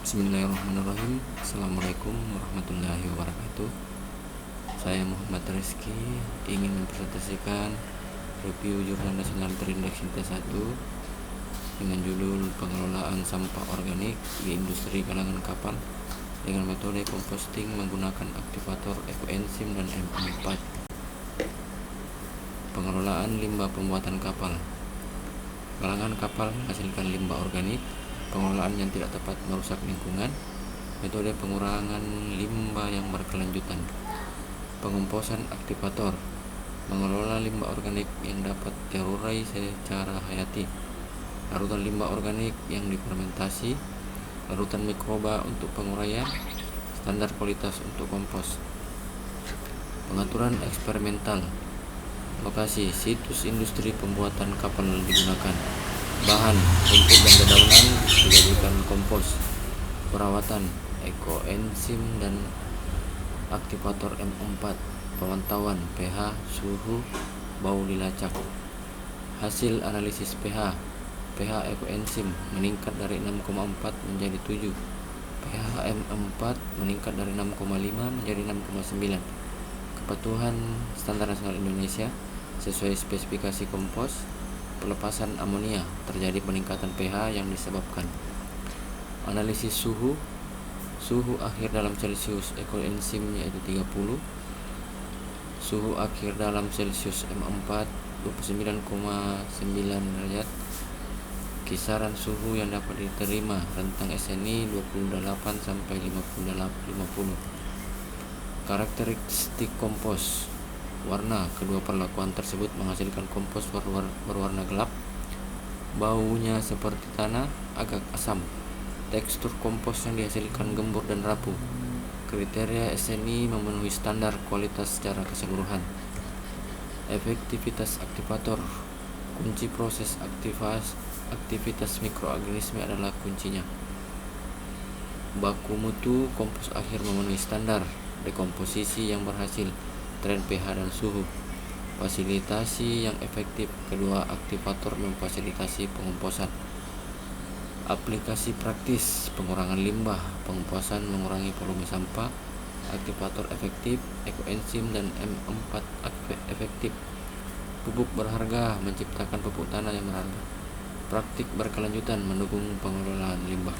Bismillahirrahmanirrahim. Assalamualaikum warahmatullahi wabarakatuh. Saya Muhammad Rizky ingin mempresentasikan review Jurnal Nasional Terindeks Sintesa 1 dengan judul Pengelolaan Sampah Organik di Industri Galangan Kapal dengan metode composting menggunakan aktivator ekoenzim dan M4. Pengelolaan limbah pembuatan kapal. Galangan kapal menghasilkan limbah organik. Pengelolaan yang tidak tepat merusak lingkungan. Metode pengurangan limbah yang berkelanjutan. Pengomposan aktivator. Mengelola limbah organik yang dapat terurai secara hayati. Larutan limbah organik yang difermentasi. Larutan mikroba untuk penguraian. Standar kualitas untuk kompos. Pengaturan eksperimental. Lokasi situs industri pembuatan kapal digunakan. Bahan rumput dan dedaunan dijadikan kompos. Perawatan ekoenzim dan aktivator M4. Pemantauan pH, suhu, bau dilacak. Hasil analisis pH. pH ekoenzim meningkat dari 6,4 menjadi 7. pH M4 meningkat dari 6,5 menjadi 6,9. Kepatuhan Standar Nasional Indonesia sesuai spesifikasi kompos. Pelepasan amonia, terjadi peningkatan pH yang disebabkan. Analisis suhu. Suhu akhir dalam Celcius ekoenzim yaitu 30. Suhu akhir dalam Celcius M4 29,9 derajat. Kisaran suhu yang dapat diterima rentang SNI 28 sampai 50. Karakteristik kompos. Warna kedua perlakuan tersebut menghasilkan kompos berwarna gelap. Baunya seperti tanah, agak asam. Tekstur kompos yang dihasilkan gembur dan rapuh. Kriteria SNI memenuhi standar kualitas secara keseluruhan. Efektivitas aktivator. Kunci proses aktivitas mikroorganisme adalah kuncinya. Baku mutu kompos akhir memenuhi standar dekomposisi yang berhasil. Tren pH dan suhu. Fasilitasi yang efektif. Kedua aktivator memfasilitasi pengomposan. Aplikasi praktis. Pengurangan limbah. Pengomposan mengurangi volume sampah. Aktivator efektif. Ekoenzim dan M4 efektif. Pupuk berharga. Menciptakan pupuk tanah yang berharga. Praktik berkelanjutan mendukung pengelolaan limbah.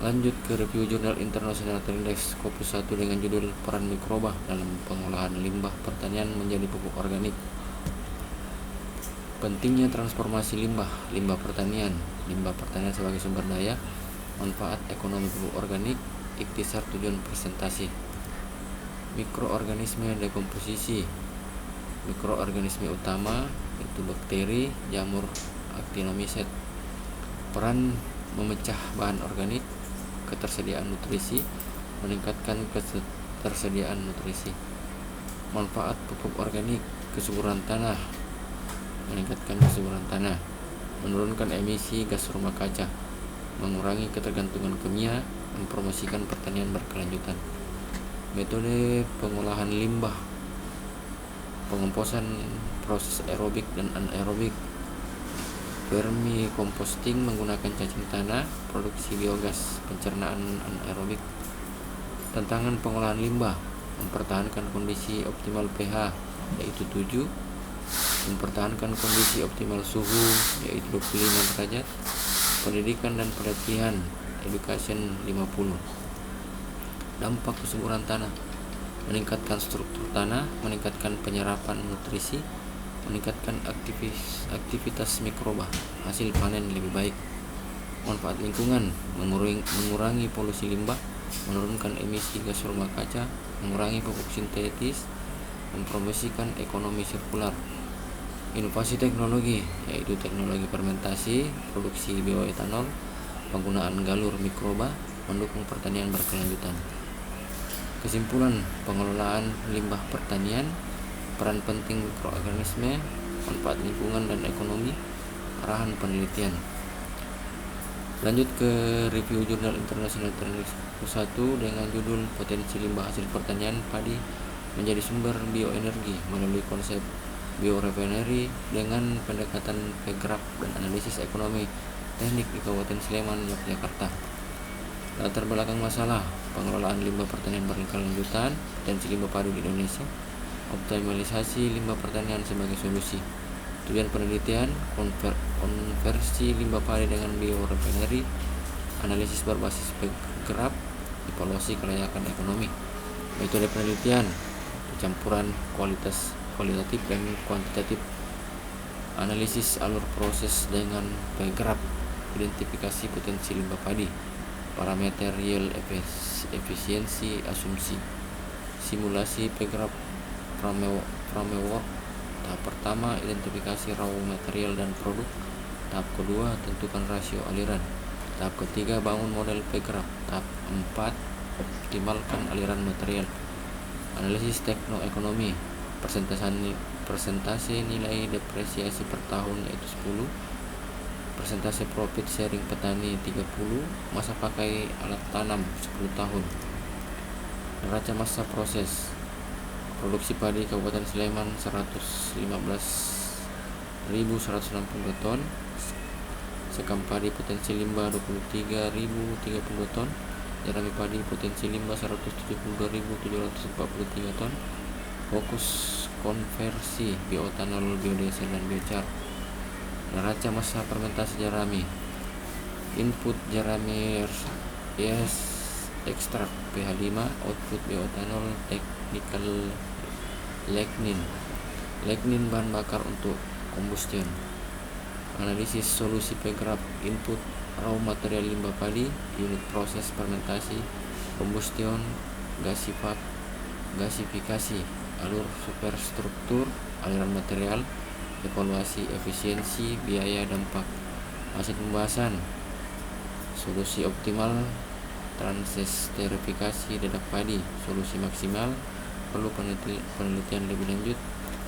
Lanjut ke review Jurnal Internasional Terindeks Scopus 1 dengan judul Peran Mikroba dalam Pengolahan Limbah Pertanian Menjadi Pupuk Organik. Pentingnya transformasi limbah pertanian. Limbah pertanian sebagai sumber daya, manfaat ekonomi pupuk organik, ikhtisar tujuan presentasi. Mikroorganisme dekomposisi. Mikroorganisme utama yaitu bakteri, jamur, actinomycet. Peran memecah bahan organik. Ketersediaan nutrisi, meningkatkan ketersediaan nutrisi. Manfaat pupuk organik, kesuburan tanah, meningkatkan kesuburan tanah, menurunkan emisi gas rumah kaca, mengurangi ketergantungan kimia, mempromosikan pertanian berkelanjutan. Metode pengolahan limbah. Pengomposan proses aerobik dan anaerobik. Vermicomposting menggunakan cacing tanah, produksi biogas, pencernaan anaerobik. Tantangan pengolahan limbah. Mempertahankan kondisi optimal pH yaitu 7, mempertahankan kondisi optimal suhu yaitu 25 derajat. Pendidikan dan pelatihan education 50. Dampak kesuburan tanah. Meningkatkan struktur tanah, meningkatkan penyerapan nutrisi, meningkatkan aktivitas mikroba, hasil panen lebih baik. Manfaat lingkungan. Mengurangi polusi limbah, menurunkan emisi gas rumah kaca, mengurangi pupuk sintetis, mempromosikan ekonomi sirkular. Inovasi teknologi yaitu teknologi fermentasi, produksi bioetanol, penggunaan galur mikroba, mendukung pertanian berkelanjutan. Kesimpulan pengelolaan limbah pertanian. Peran penting mikroorganisme, manfaat lingkungan dan ekonomi, arahan penelitian. Lanjut ke review Jurnal Internasional Terindeks 1 dengan judul Potensi Limbah Hasil Pertanian Padi Menjadi Sumber Bioenergi melalui konsep biorefinery dengan pendekatan pegraf dan analisis ekonomi teknik di Kabupaten Sleman, Yogyakarta. Latar belakang masalah: pengelolaan limbah pertanian berkelanjutan, potensi limbah padi di Indonesia, optimalisasi limbah pertanian sebagai solusi. Tujuan penelitian: konversi limbah padi dengan biorefinery, analisis berbasis penggerak, evaluasi kelayakan ekonomi. Metode penelitian: campuran kualitatif dan kuantitatif, analisis alur proses dengan penggerak, identifikasi potensi limbah padi, parameter yield efisiensi asumsi, simulasi penggerak framework. Tahap pertama, identifikasi raw material dan produk. Tahap kedua, tentukan rasio aliran. Tahap ketiga, bangun model penggerak. Tahap 4, optimalkan aliran material. Analisis teknoekonomi, persentase nilai depresiasi per tahun yaitu 10, persentase profit sharing petani 30, masa pakai alat tanam 10 tahun. Neraca masa proses: produksi padi Kabupaten Sleman 115.162 ton, sekam padi potensi limbah 23.030 ton, jerami padi potensi limbah 172.743 ton. Fokus konversi bioetanol, biodiesel dan biochar. Neraca masa fermentasi jerami: input jerami yes ekstrak pH 5, output bioetanol technical lignin bahan bakar untuk combustion. Analisis solusi penggerak: input raw material limbah padi, unit proses fermentasi, combustion, gasifikasi, alur superstruktur, aliran material, evaluasi efisiensi, biaya, dampak. Hasil pembahasan: solusi optimal, transesterifikasi dadak padi, solusi maksimal, perlu penelitian lebih lanjut.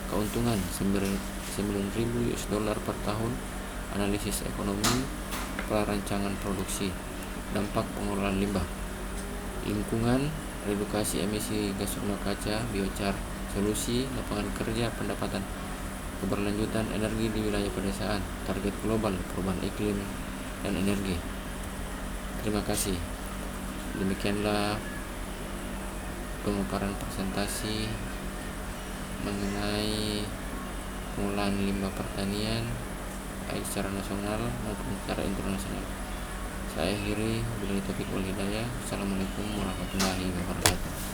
Keuntungan $9.000 per tahun, analisis ekonomi, perancangan produksi. Dampak pengelolaan limbah: lingkungan, redukasi emisi gas rumah kaca, biochar. Solusi, lapangan kerja, pendapatan, keberlanjutan energi di wilayah pedesaan, target global, perubahan iklim dan energi. Terima kasih. Demikianlah pemaparan presentasi mengenai pengolahan limbah pertanian baik secara nasional maupun secara internasional. Saya akhiri, wabillahi taufiq wal hidayah. Assalamualaikum warahmatullahi wabarakatuh.